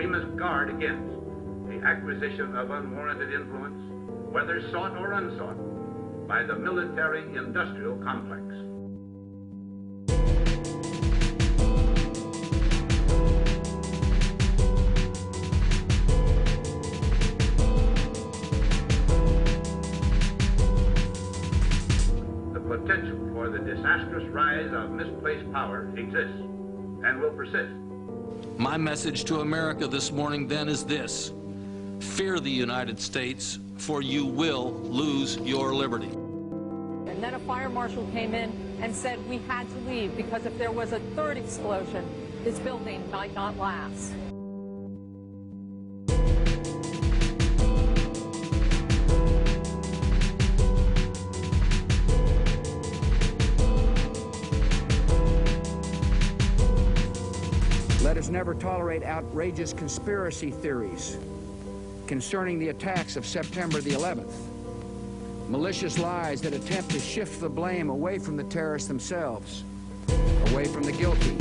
we must guard against the acquisition of unwarranted influence, whether sought or unsought, by the military-industrial complex. The potential for the disastrous rise of misplaced power exists and will persist. My message to America this morning then is this: fear the United States, for you will lose your liberty. And then a fire marshal came in and said we had to leave because if there was a third explosion, this building might not last. Let us never tolerate outrageous conspiracy theories concerning the attacks of September the 11th, malicious lies that attempt to shift the blame away from the terrorists themselves, away from the guilty.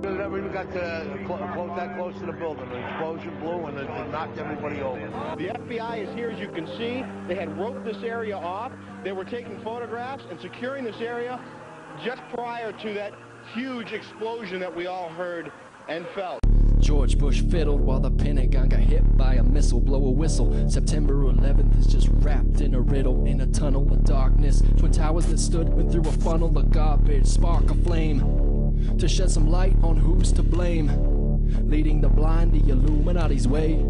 We never even got to quote that close to the building. The explosion blew and it knocked everybody over. The FBI is here, as you can see. They had roped this area off. They were taking photographs and securing this area just prior to that huge explosion that we all heard and felt. George Bush fiddled while the Pentagon got hit by a missile. Blow a whistle. September 11th is just wrapped in a riddle, in a tunnel of darkness. Twin towers that stood went through a funnel of garbage, spark a flame to shed some light on who's to blame. Leading the blind the Illuminati's way.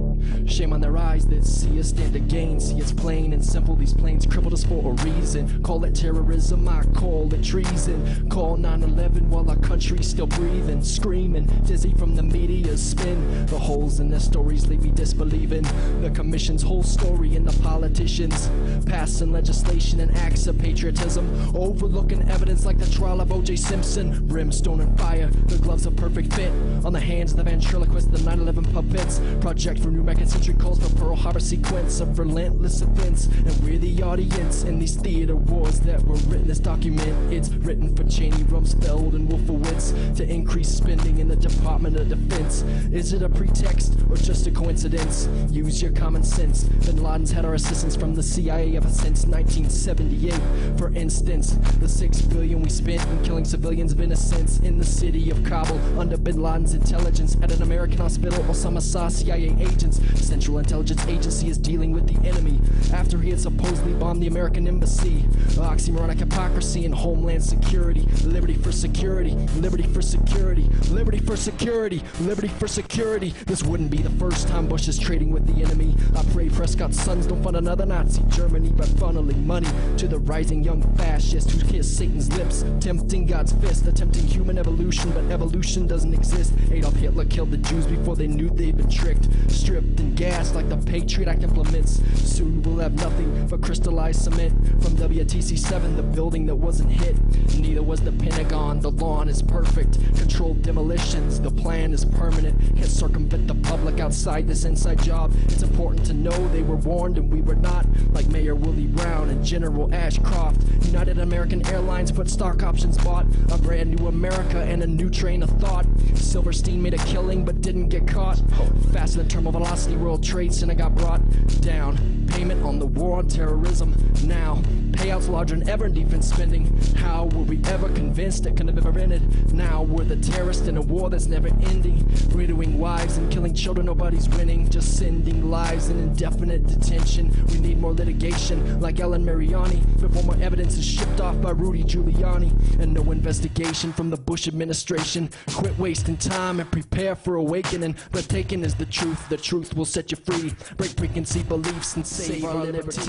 Shame on their eyes that see us stand to gain. See, it's plain and simple, these planes crippled us for a reason. Call it terrorism, I call it treason. Call 9/11 while our country's still breathing. Screaming, dizzy from the media's spin. The holes in their stories leave me disbelieving. The commission's whole story and the politicians passing legislation and acts of patriotism, overlooking evidence like the trial of O.J. Simpson. Brimstone and fire, the gloves a perfect fit on the hands of the ventriloquists, the 9/11 puppets. Project for New American Century calls for Pearl Harbor sequence of relentless events, and we're the audience in these theater wars that were written. This document, it's written for Cheney, Rumsfeld, and Wolfowitz to increase spending in the Department of Defense. Is it a pretext or just a coincidence? Use your common sense. Bin Laden's had our assistance from the CIA ever since 1978. For instance, the $6 billion we spent in killing civilians of innocence in the city of Kabul under Bin Laden's intelligence. At an American hospital, Osama saw CIA agents. Central Intelligence Agency is dealing with the enemy after he had supposedly bombed the American embassy. Oxymoronic hypocrisy and homeland security. Liberty for security, liberty for security, liberty for security, liberty for security. This wouldn't be the first time Bush is trading with the enemy. I pray Prescott's sons don't fund another Nazi Germany by funneling money to the rising young fascists who kiss Satan's lips, tempting God's fist, attempting human evolution, but evolution doesn't exist. Adolf Hitler killed the Jews before they knew they'd been tricked, stripped and gassed like the Patriot Act implements. Soon we'll have nothing but crystallized cement from WTC-7, the building that wasn't hit. Neither was the Pentagon. The lawn is perfect. Controlled demolitions. The plan is permanent. Can't circumvent the public outside this inside job. It's important to know they were warned and we were not. Like Mayor Willie Brown and General Ashcroft. United American Airlines put stock options, bought a brand new America and a new train of thought. Silverstein made a killing but didn't get caught. Faster than terminal velocity, World Trade Center got brought down. Payment on the war on terrorism. Now, payouts larger than ever in defense spending. How were we ever convinced it could have ever ended? Now we're the terrorists in a war that's never ending. Widowing wives and killing children, nobody's winning. Just sending lives in indefinite detention. We need more litigation like Ellen Mariani before more evidence is shipped off by Rudy Giuliani. And no investigation from the Bush administration. Quit wasting time and prepare for awakening. But taken is the truth. The truth will set you free. Break preconceived beliefs and save our liberty.